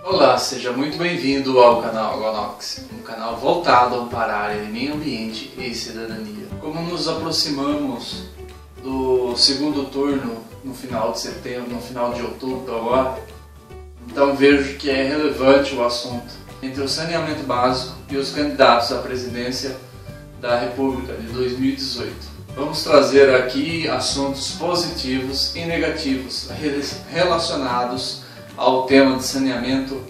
Olá, seja muito bem-vindo ao canal Aguanox, um canal voltado para a área de meio ambiente e cidadania. Como nos aproximamos do segundo turno no final de setembro, no final de outubro agora, então vejo que é relevante o assunto entre o saneamento básico e os candidatos à presidência da República de 2018. Vamos trazer aqui assuntos positivos e negativos relacionados ao tema de saneamento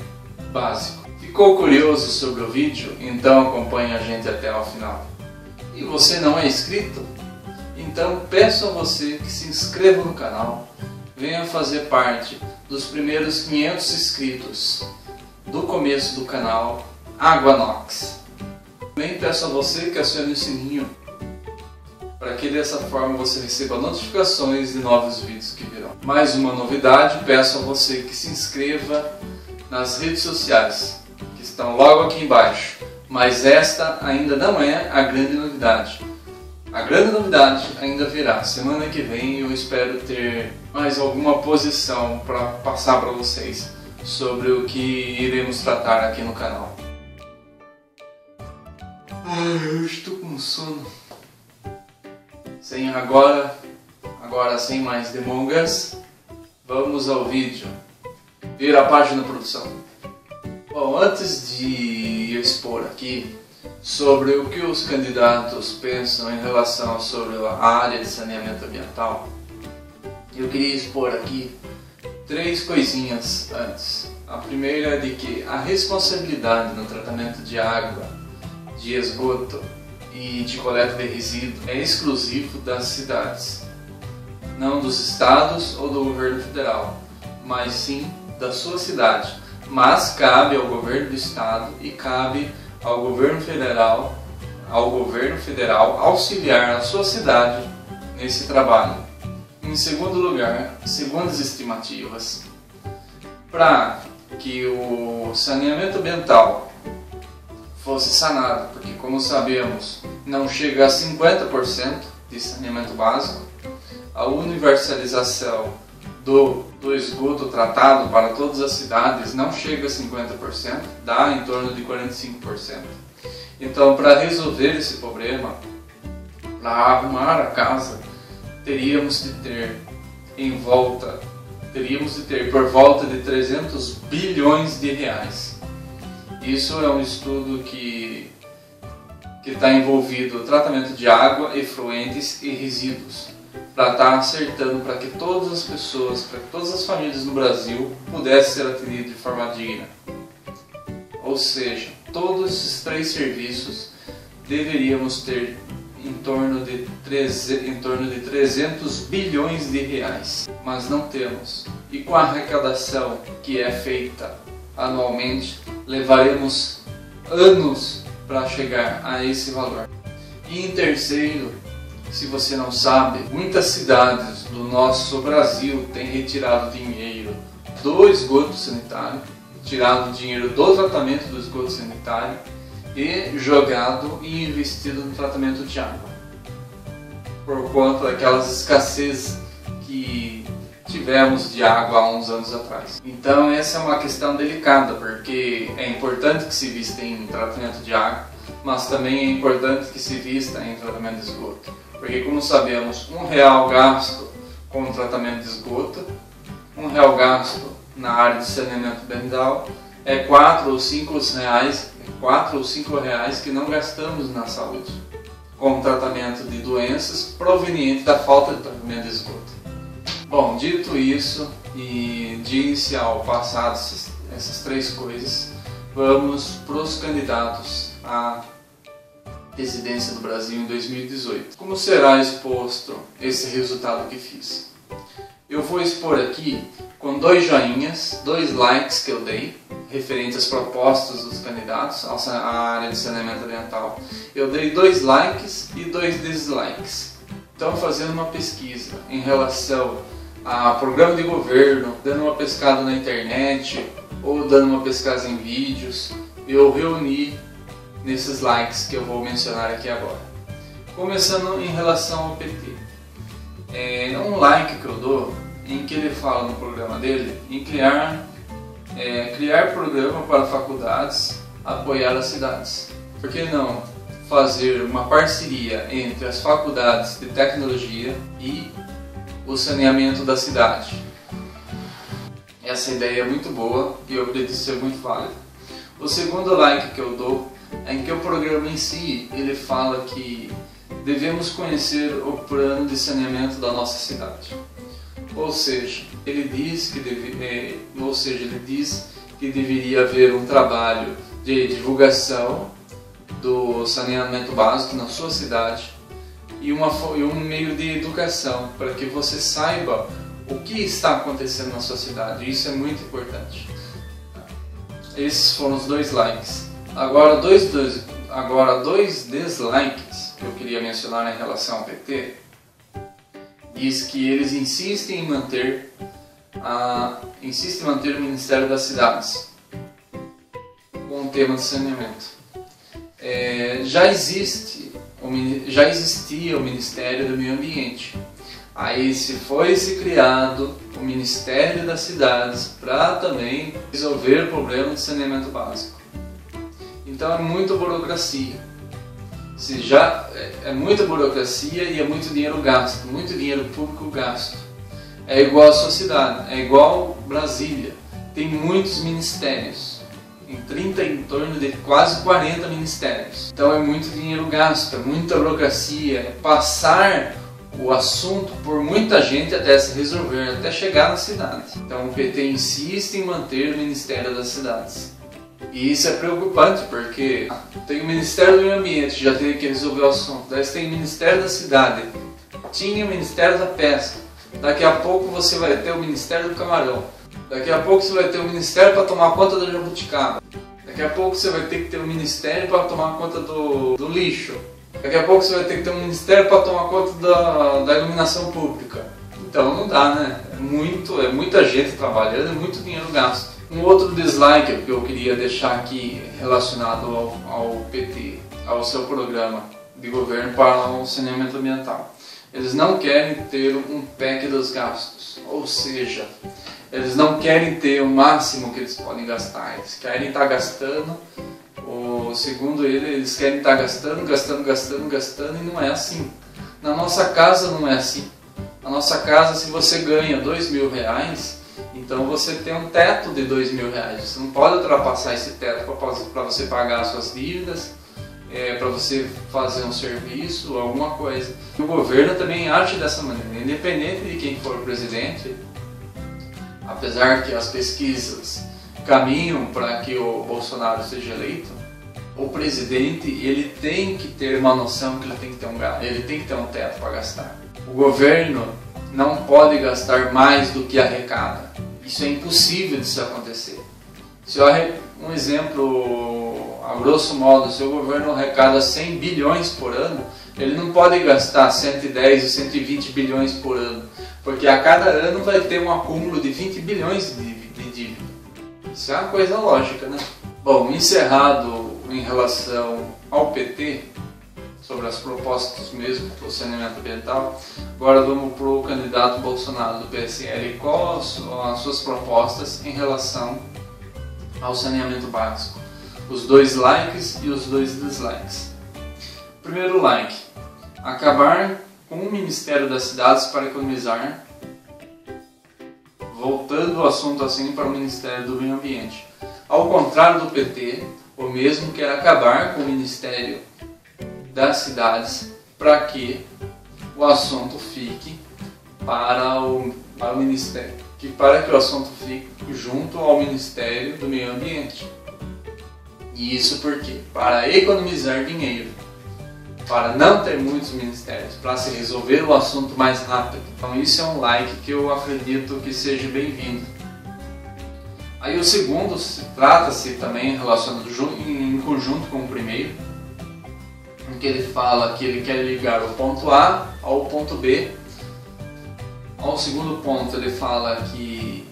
básico. Ficou curioso sobre o vídeo? Então acompanhe a gente até o final. E você não é inscrito? Então peço a você que se inscreva no canal, venha fazer parte dos primeiros 500 inscritos do começo do canal Aguanox. Também peço a você que acione o sininho para que dessa forma você receba notificações de novos vídeos que virão. Mais uma novidade, peço a você que se inscreva nas redes sociais, que estão logo aqui embaixo. Mas esta ainda não é a grande novidade. A grande novidade ainda virá. Semana que vem eu espero ter mais alguma posição para passar para vocês sobre o que iremos tratar aqui no canal. Eu estou com sono. Agora sem mais demoras, vamos ao vídeo. Vira a página, produção. Bom, antes de expor aqui sobre o que os candidatos pensam em relação sobre a área de saneamento ambiental, eu queria expor aqui 3 coisinhas antes. A primeira é de que a responsabilidade no tratamento de água, de esgoto e de coleta de resíduos é exclusivo das cidades, não dos estados ou do governo federal, mas sim da sua cidade. Mas cabe ao governo do estado e cabe ao governo federal auxiliar a sua cidade nesse trabalho. Em segundo lugar, segundo as estimativas, para que o saneamento ambiental fosse sanado, porque como sabemos não chega a 50% de saneamento básico, a universalização do esgoto tratado para todas as cidades não chega a 50%, dá em torno de 45%. Então, para resolver esse problema, para arrumar a casa, teríamos de ter por volta de 300 bilhões de reais. Isso é um estudo que está envolvido o tratamento de água, efluentes e resíduos, para estar acertando para que todas as pessoas, para que todas as famílias no Brasil pudessem ser atendidas de forma digna. Ou seja, todos esses 3 serviços deveríamos ter em torno de 300 bilhões de reais, mas não temos. E com a arrecadação que é feita anualmente, levaremos anos para chegar a esse valor. E em terceiro, se você não sabe, muitas cidades do nosso Brasil têm retirado dinheiro do esgoto sanitário, tirado dinheiro do tratamento do esgoto sanitário e jogado e investido no tratamento de água, por conta daquelas escassez que tivemos de água há uns anos atrás. Então essa é uma questão delicada, porque é importante que se vista em tratamento de água, mas também é importante que se vista em tratamento de esgoto. Porque como sabemos, R$1 gasto com o tratamento de esgoto, R$1 gasto na área de saneamento ambiental é 4 ou 5 reais que não gastamos na saúde, com o tratamento de doenças provenientes da falta de tratamento de esgoto. Bom, dito isso, e de inicial passado essas 3 coisas, vamos para os candidatos à presidência do Brasil em 2018. Como será exposto esse resultado que fiz? Eu vou expor aqui com 2 joinhas, 2 likes que eu dei, referente às propostas dos candidatos à área de saneamento ambiental. Eu dei 2 likes e 2 dislikes. Então, fazendo uma pesquisa em relação a programa de governo, dando uma pescada na internet ou dando uma pescada em vídeos, eu reuni nesses likes que eu vou mencionar aqui agora. Começando em relação ao PT. É um like que eu dou em que ele fala no programa dele em criar criar programa para faculdades, apoiar as cidades. Por que não fazer uma parceria entre as faculdades de tecnologia e o saneamento da cidade? Essa ideia é muito boa e eu acredito ser muito válida. O segundo like que eu dou é em que o programa em si ele fala que devemos conhecer o plano de saneamento da nossa cidade. Ou seja, ele diz que deveria haver um trabalho de divulgação do saneamento básico na sua cidade e um meio de educação para que você saiba o que está acontecendo na sua cidade. Isso é muito importante. Esses foram os 2 likes. Agora dois dislikes que eu queria mencionar em relação ao PT. Diz que eles insistem em manter o Ministério das Cidades com o tema de saneamento. Já existia o Ministério do Meio Ambiente. Aí foi criado o Ministério das Cidades para também resolver o problema de saneamento básico. Então é muita burocracia. Se já é muita burocracia e é muito dinheiro gasto, muito dinheiro público gasto. É igual a sua cidade, é igual Brasília. Tem muitos ministérios, em torno de quase 40 ministérios. Então é muito dinheiro gasto, é muita burocracia, é passar o assunto por muita gente até se resolver, até chegar na cidade. Então o PT insiste em manter o Ministério das Cidades. E isso é preocupante porque tem o Ministério do Meio Ambiente, já teve que resolver o assunto. Daí você tem o Ministério da Cidade, tinha o Ministério da Pesca. Daqui a pouco você vai ter o Ministério do Camarão. Daqui a pouco você vai ter o Ministério para tomar conta da jabuticaba. Daqui a pouco você vai ter que ter um Ministério para tomar conta do lixo. Daqui a pouco você vai ter que ter um Ministério para tomar conta da iluminação pública. Então não dá, né? É muita gente trabalhando, é muito dinheiro gasto. Um outro dislike que eu queria deixar aqui relacionado ao PT, ao seu programa de governo para o saneamento ambiental. Eles não querem ter um PEC dos gastos, ou seja, eles não querem ter o máximo que eles podem gastar, eles querem estar gastando, segundo eles querem estar gastando e não é assim. Na nossa casa não é assim. Na nossa casa, se você ganha R$2.000, então você tem um teto de R$2.000. Você não pode ultrapassar esse teto para você pagar as suas dívidas, para você fazer um serviço, alguma coisa. O governo também age dessa maneira, independente de quem for o presidente, apesar que as pesquisas caminham para que o Bolsonaro seja eleito, o presidente ele tem que ter uma noção que ele tem que ter um teto para gastar. O governo não pode gastar mais do que arrecada. Isso é impossível de se acontecer. Um exemplo, a grosso modo, se o governo arrecada 100 bilhões por ano, ele não pode gastar 110 ou 120 bilhões por ano, porque a cada ano vai ter um acúmulo de 20 bilhões de dívida. Isso é uma coisa lógica, né? Bom, encerrado em relação ao PT, sobre as propostas mesmo do saneamento ambiental, agora vamos para o candidato Bolsonaro do PSL. Quais são as suas propostas em relação ao saneamento básico? Os 2 likes e os 2 dislikes. Primeiro like: acabar com o Ministério das Cidades para economizar, voltando o assunto assim para o Ministério do Meio Ambiente. Ao contrário do PT, o mesmo quer acabar com o Ministério das Cidades para que o assunto fique para o Ministério, para que o assunto fique junto ao Ministério do Meio Ambiente. E isso por quê? Para economizar dinheiro, para não ter muitos ministérios, para se resolver o assunto mais rápido. Então isso é um like que eu acredito que seja bem-vindo. Aí o segundo trata-se também relacionado em conjunto com o primeiro, em que ele fala que ele quer ligar o ponto A ao ponto B. Ao segundo ponto ele fala que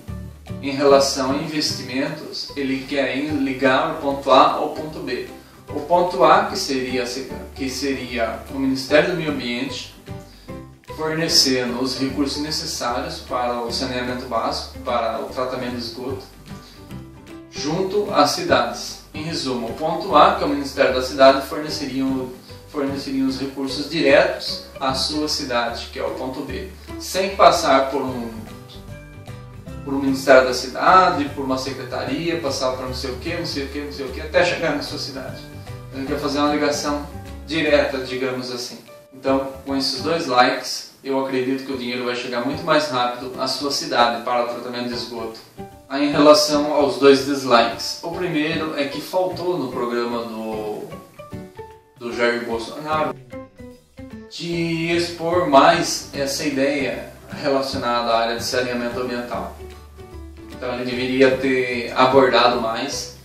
em relação a investimentos ele quer ligar o ponto A ao ponto B. O ponto A, que seria o Ministério do Meio Ambiente, fornecendo os recursos necessários para o saneamento básico, para o tratamento de esgoto. junto às cidades. Em resumo, o ponto A, que é o Ministério da Cidade, forneceriam os recursos diretos à sua cidade, que é o ponto B, sem passar por um Ministério da Cidade, por uma secretaria, passar para não sei o que, até chegar na sua cidade. Ele quer fazer uma ligação direta, digamos assim. Então, com esses 2 likes, eu acredito que o dinheiro vai chegar muito mais rápido à sua cidade para o tratamento de esgoto. Aí, em relação aos 2 dislikes, o primeiro é que faltou no programa do Jair Bolsonaro de expor mais essa ideia relacionada à área de saneamento ambiental. Então ele deveria ter abordado mais,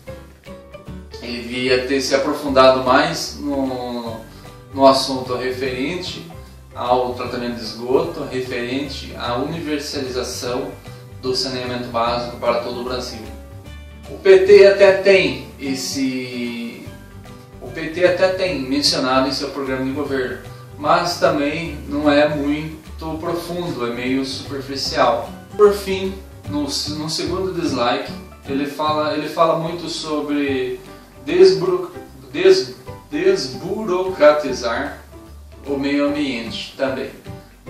ele deveria ter se aprofundado mais no assunto referente ao tratamento de esgoto, referente à universalização do saneamento básico para todo o Brasil. O PT até tem mencionado em seu programa de governo, mas também não é muito profundo, é meio superficial. Por fim, no segundo dislike, ele fala muito sobre desburocratizar o meio ambiente também,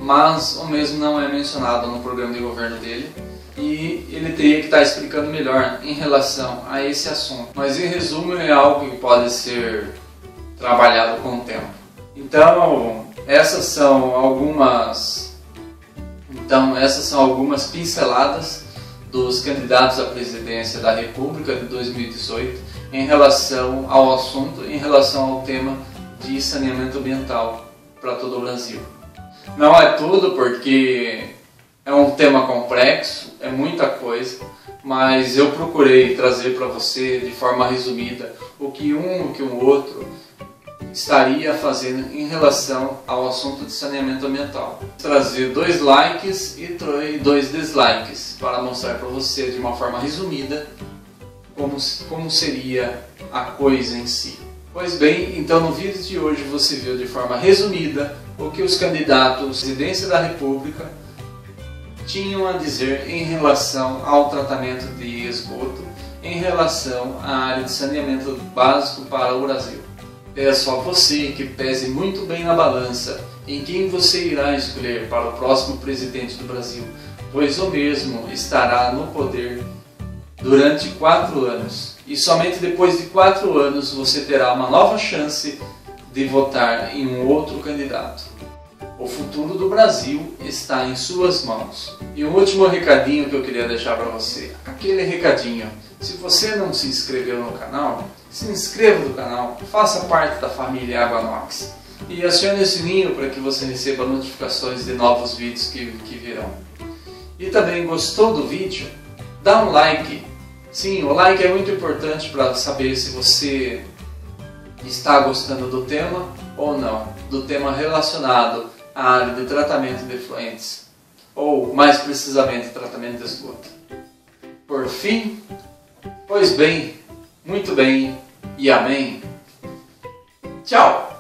mas o mesmo não é mencionado no programa de governo dele e ele teria que estar explicando melhor em relação a esse assunto. Mas em resumo, é algo que pode ser trabalhado com o tempo. Então essas são algumas pinceladas dos candidatos à presidência da República de 2018 em relação ao assunto, em relação ao tema de saneamento ambiental para todo o Brasil. Não é tudo, porque é um tema complexo, é muita coisa, mas eu procurei trazer para você de forma resumida o que um outro estaria fazendo em relação ao assunto de saneamento ambiental. Trazer 2 likes e 2 dislikes para mostrar para você de uma forma resumida como seria a coisa em si. Pois bem, então no vídeo de hoje você viu de forma resumida o que os candidatos à presidência da República tinham a dizer em relação ao tratamento de esgoto, em relação à área de saneamento básico para o Brasil. Peço a você que pese muito bem na balança em quem você irá escolher para o próximo presidente do Brasil, pois o mesmo estará no poder durante 4 anos. E somente depois de 4 anos você terá uma nova chance de votar em um outro candidato. O futuro do Brasil está em suas mãos. E um último recadinho que eu queria deixar para você. Aquele recadinho. Se você não se inscreveu no canal, se inscreva no canal, faça parte da família Água-Nox. E acione o sininho para que você receba notificações de novos vídeos que virão. E também gostou do vídeo? Dá um like. Sim, o like é muito importante para saber se você está gostando do tema ou não. Do tema relacionado à área de tratamento de efluentes. Ou, mais precisamente, tratamento de esgoto. Por fim, pois bem, muito bem e amém. Tchau!